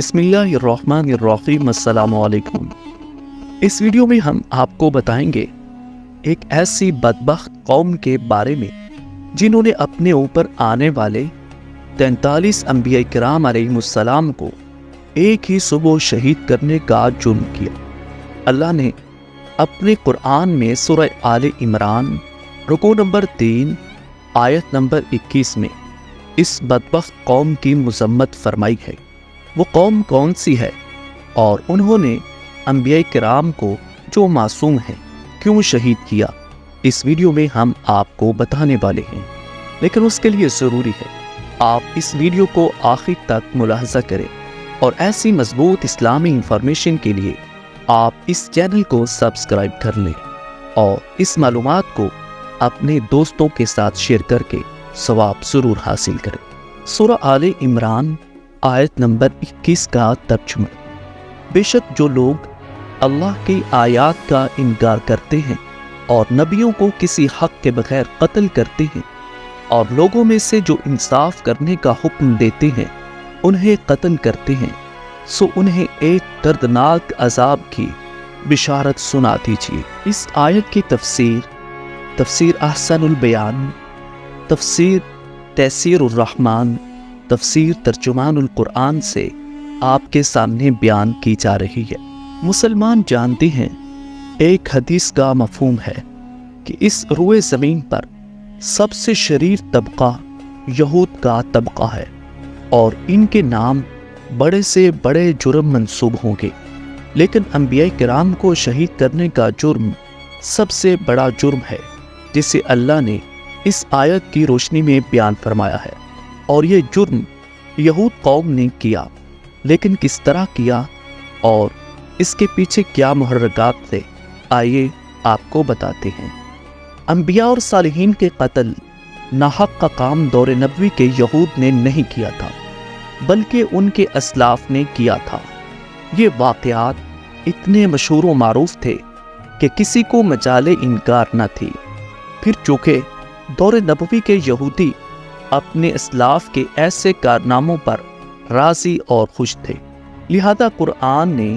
بسم اللہ الرحمن الرحیم۔ السلام علیکم۔ اس ویڈیو میں ہم آپ کو بتائیں گے ایک ایسی بدبخت قوم کے بارے میں جنہوں نے اپنے اوپر آنے والے 43 انبیاء کرام علیہ السلام کو ایک ہی صبح شہید کرنے کا جرم کیا۔ اللہ نے اپنے قرآن میں سورہ آل عمران رکوع نمبر 3 آیت نمبر 21 میں اس بدبخت قوم کی مذمت فرمائی ہے۔ وہ قوم کون سی ہے اور انہوں نے انبیاء کرام کو جو معصوم ہیں کیوں شہید کیا، اس ویڈیو میں ہم آپ کو بتانے والے ہیں۔ لیکن اس کے لیے ضروری ہے آپ اس ویڈیو کو آخر تک ملاحظہ کریں، اور ایسی مضبوط اسلامی انفارمیشن کے لیے آپ اس چینل کو سبسکرائب کر لیں اور اس معلومات کو اپنے دوستوں کے ساتھ شیئر کر کے ثواب ضرور حاصل کریں۔ سورہ آل عمران آیت نمبر 21 کا ترجمہ: بے شک جو لوگ اللہ کی آیات کا انکار کرتے ہیں اور نبیوں کو کسی حق کے بغیر قتل کرتے ہیں اور لوگوں میں سے جو انصاف کرنے کا حکم دیتے ہیں انہیں قتل کرتے ہیں، سو انہیں ایک دردناک عذاب کی بشارت سنا دیجیے۔ اس آیت کی تفسیر احسن البیان، تفسیر تیسیر الرحمن، تفسیر ترجمان القرآن سے آپ کے سامنے بیان کی جا رہی ہے۔ مسلمان جانتے ہیں ایک حدیث کا مفہوم ہے کہ اس روئے زمین پر سب سے شریر طبقہ یہود کا طبقہ ہے، اور ان کے نام بڑے سے بڑے جرم منسوب ہوں گے، لیکن انبیاء کرام کو شہید کرنے کا جرم سب سے بڑا جرم ہے جسے اللہ نے اس آیت کی روشنی میں بیان فرمایا ہے۔ اور یہ جرم یہود قوم نے کیا، لیکن کس طرح کیا اور اس کے پیچھے کیا محرکات تھے، آئیے آپ کو بتاتے ہیں۔ انبیاء اور صالحین کے قتل ناحق کا کام دور نبوی کے یہود نے نہیں کیا تھا، بلکہ ان کے اسلاف نے کیا تھا۔ یہ واقعات اتنے مشہور و معروف تھے کہ کسی کو مجال انکار نہ تھی۔ پھر چونکہ دور نبوی کے یہودی اپنے اسلاف کے ایسے کارناموں پر راضی اور خوش تھے، لہذا قرآن نے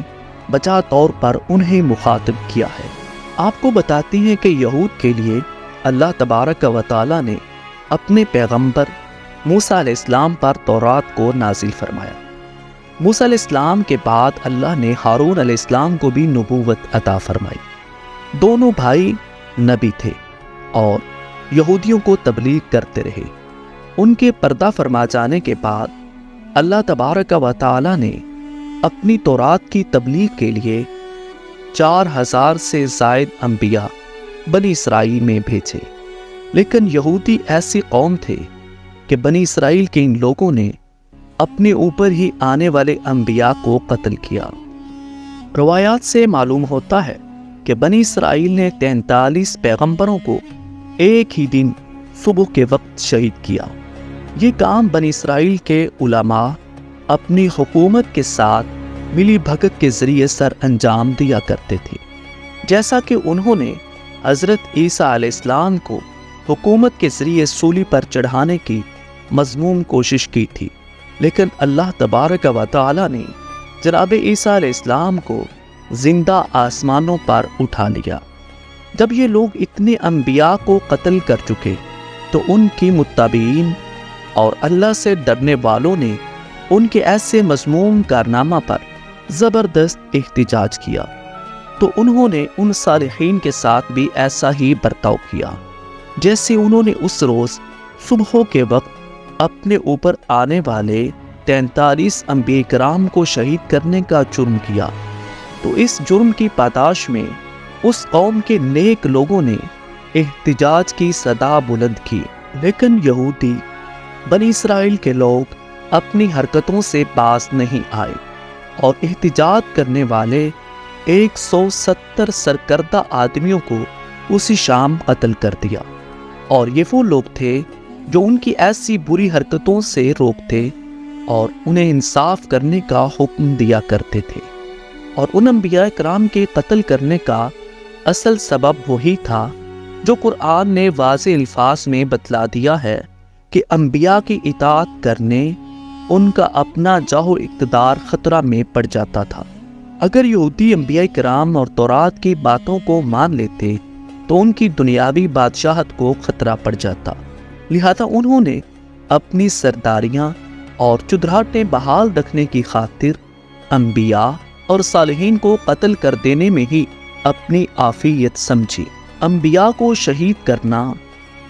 بجا طور پر انہیں مخاطب کیا ہے۔ آپ کو بتاتے ہیں کہ یہود کے لیے اللہ تبارک و تعالی نے اپنے پیغمبر موسیٰ علیہ السلام پر تورات کو نازل فرمایا۔ موسیٰ علیہ السلام کے بعد اللہ نے ہارون علیہ السلام کو بھی نبوت عطا فرمائی۔ دونوں بھائی نبی تھے اور یہودیوں کو تبلیغ کرتے رہے۔ ان کے پردہ فرما جانے کے بعد اللہ تبارک و تعالی نے اپنی تورات کی تبلیغ کے لیے 4000 سے زائد انبیاء بنی اسرائیل میں بھیجے، لیکن یہودی ایسی قوم تھے کہ بنی اسرائیل کے ان لوگوں نے اپنے اوپر ہی آنے والے انبیاء کو قتل کیا۔ روایات سے معلوم ہوتا ہے کہ بنی اسرائیل نے 43 پیغمبروں کو ایک ہی دن صبح کے وقت شہید کیا۔ یہ کام بنی اسرائیل کے علماء اپنی حکومت کے ساتھ ملی بھگت کے ذریعے سر انجام دیا کرتے تھے، جیسا کہ انہوں نے حضرت عیسیٰ علیہ السلام کو حکومت کے ذریعے سولی پر چڑھانے کی مذموم کوشش کی تھی، لیکن اللہ تبارک و تعالی نے جناب عیسیٰ علیہ السلام کو زندہ آسمانوں پر اٹھا لیا۔ جب یہ لوگ اتنے انبیاء کو قتل کر چکے تو ان کی متبعین اور اللہ سے ڈرنے والوں نے ان کے ایسے مذموم کارنامہ پر زبردست احتجاج کیا، تو انہوں نے ان صالحین کے ساتھ بھی ایسا ہی برتاؤ کیا جیسے انہوں نے اس روز صبح کے وقت اپنے اوپر آنے والے 43 انبیاء کرام کو شہید کرنے کا جرم کیا۔ تو اس جرم کی پاداش میں اس قوم کے نیک لوگوں نے احتجاج کی صدا بلند کی، لیکن یہودی بنی اسرائیل کے لوگ اپنی حرکتوں سے باز نہیں آئے اور احتجاج کرنے والے 170 سرکردہ آدمیوں کو اسی شام قتل کر دیا۔ اور یہ وہ لوگ تھے جو ان کی ایسی بری حرکتوں سے روکتے اور انہیں انصاف کرنے کا حکم دیا کرتے تھے۔ اور ان انبیاء کرام کے قتل کرنے کا اصل سبب وہی تھا جو قرآن نے واضح الفاظ میں بتلا دیا ہے کہ انبیاء کی اطاعت کرنے ان کا اپنا جاہ اقتدار خطرہ میں پڑ جاتا تھا۔ اگر یہودی انبیاء کرام اور تورات کی باتوں کو مان لیتے تو ان کی دنیاوی بادشاہت کو خطرہ پڑ جاتا، لہذا انہوں نے اپنی سرداریاں اور چودراہٹیں بحال رکھنے کی خاطر انبیاء اور صالحین کو قتل کر دینے میں ہی اپنی عافیت سمجھی۔ انبیاء کو شہید کرنا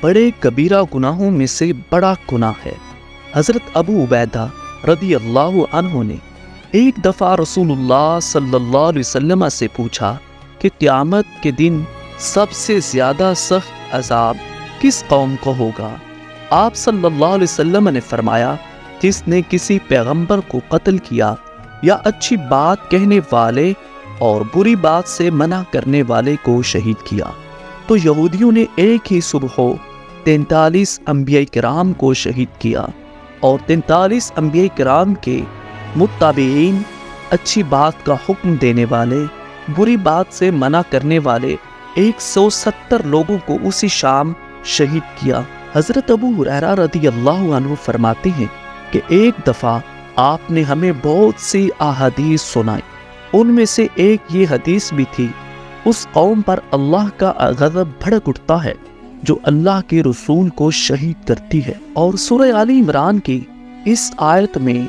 بڑے کبیرہ گناہوں میں سے بڑا گناہ ہے۔ حضرت ابو عبیدہ رضی اللہ عنہ نے ایک دفعہ رسول اللہ صلی اللہ علیہ وسلم سے پوچھا کہ قیامت کے دن سب سے زیادہ سخت عذاب کس قوم کو ہوگا؟ آپ صلی اللہ علیہ وسلم نے فرمایا، جس نے کسی پیغمبر کو قتل کیا یا اچھی بات کہنے والے اور بری بات سے منع کرنے والے کو شہید کیا۔ تو یہودیوں نے ایک ہی صبح 43 انبیاء کرام کو شہید کیا، اور 43 انبیاء کرام کے متابعین، اچھی بات کا حکم دینے والے، بری بات سے منع کرنے والے 170 لوگوں کو اسی شام شہید کیا۔ حضرت ابو ہریرہ رضی اللہ عنہ فرماتے ہیں کہ ایک دفعہ آپ نے ہمیں بہت سی احادیث سنائی، ان میں سے ایک یہ حدیث بھی تھی، اس قوم پر اللہ کا غضب بھڑک اٹھتا ہے جو اللہ کے رسول کو شہید کرتی ہے۔ اور سورہ آل عمران کی اس آیت میں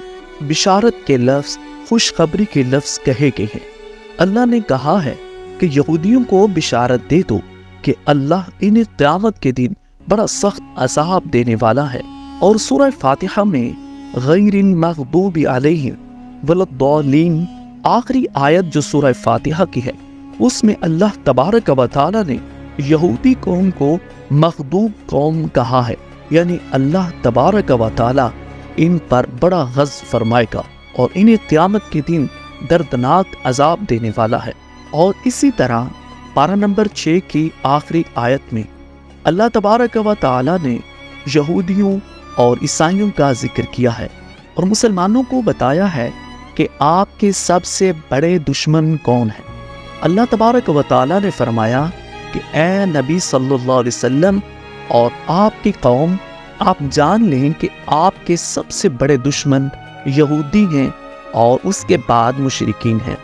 بشارت کے لفظ، خوشخبری کے لفظ کہے گئے ہیں۔ اللہ نے کہا ہے کہ یہودیوں کو بشارت دے دو کہ اللہ انہیں قیامت کے دن بڑا سخت عذاب دینے والا ہے۔ اور سورہ فاتحہ میں غیر المغضوب علیہم ولا الضالین، آخری آیت جو سورہ فاتحہ کی ہے، اس میں اللہ تبارک و تعالی نے یہودی قوم کو مغضوب قوم کہا ہے، یعنی اللہ تبارک و تعالی ان پر بڑا غضب فرمائے گا اور انہیں قیامت کے دن دردناک عذاب دینے والا ہے۔ اور اسی طرح پارہ نمبر 6 کی آخری آیت میں اللہ تبارک و تعالی نے یہودیوں اور عیسائیوں کا ذکر کیا ہے اور مسلمانوں کو بتایا ہے کہ آپ کے سب سے بڑے دشمن کون ہیں۔ اللہ تبارک و تعالی نے فرمایا کہ اے نبی صلی اللہ علیہ وسلم اور آپ کی قوم، آپ جان لیں کہ آپ کے سب سے بڑے دشمن یہودی ہیں اور اس کے بعد مشرکین ہیں۔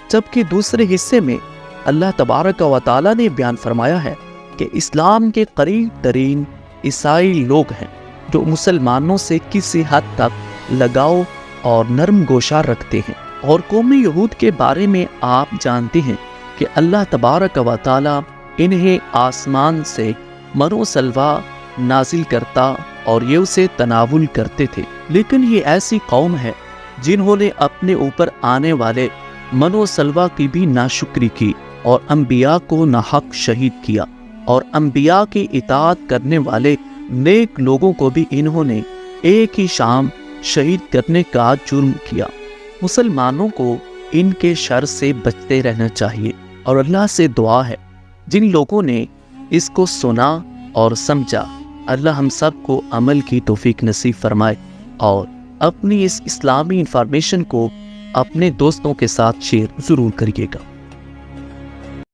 جبکہ دوسرے حصے میں اللہ تبارک و تعالی نے بیان فرمایا ہے کہ اسلام کے قریب ترین عیسائی لوگ ہیں جو مسلمانوں سے کسی حد تک لگاؤ اور نرم گوشہ رکھتے ہیں۔ اور قوم یہود کے بارے میں آپ جانتے ہیں کہ اللہ تبارک و تعالی انہیں آسمان سے من و سلوہ نازل کرتا اور یہ اسے تناول کرتے تھے، لیکن یہ ایسی قوم ہے جنہوں نے اپنے اوپر آنے والے من و سلوہ کی بھی ناشکری کی اور انبیاء کو ناحق شہید کیا، اور انبیاء کی اطاعت کرنے والے نیک لوگوں کو بھی انہوں نے ایک ہی شام شہید کرنے کا جرم کیا۔ مسلمانوں کو ان کے شر سے بچتے رہنا چاہیے، اور اللہ سے دعا ہے جن لوگوں نے اس کو سنا اور سمجھا، اللہ ہم سب کو عمل کی توفیق نصیب فرمائے، اور اپنی اس اسلامی انفارمیشن کو اپنے دوستوں کے ساتھ شیئر ضرور کریے گا۔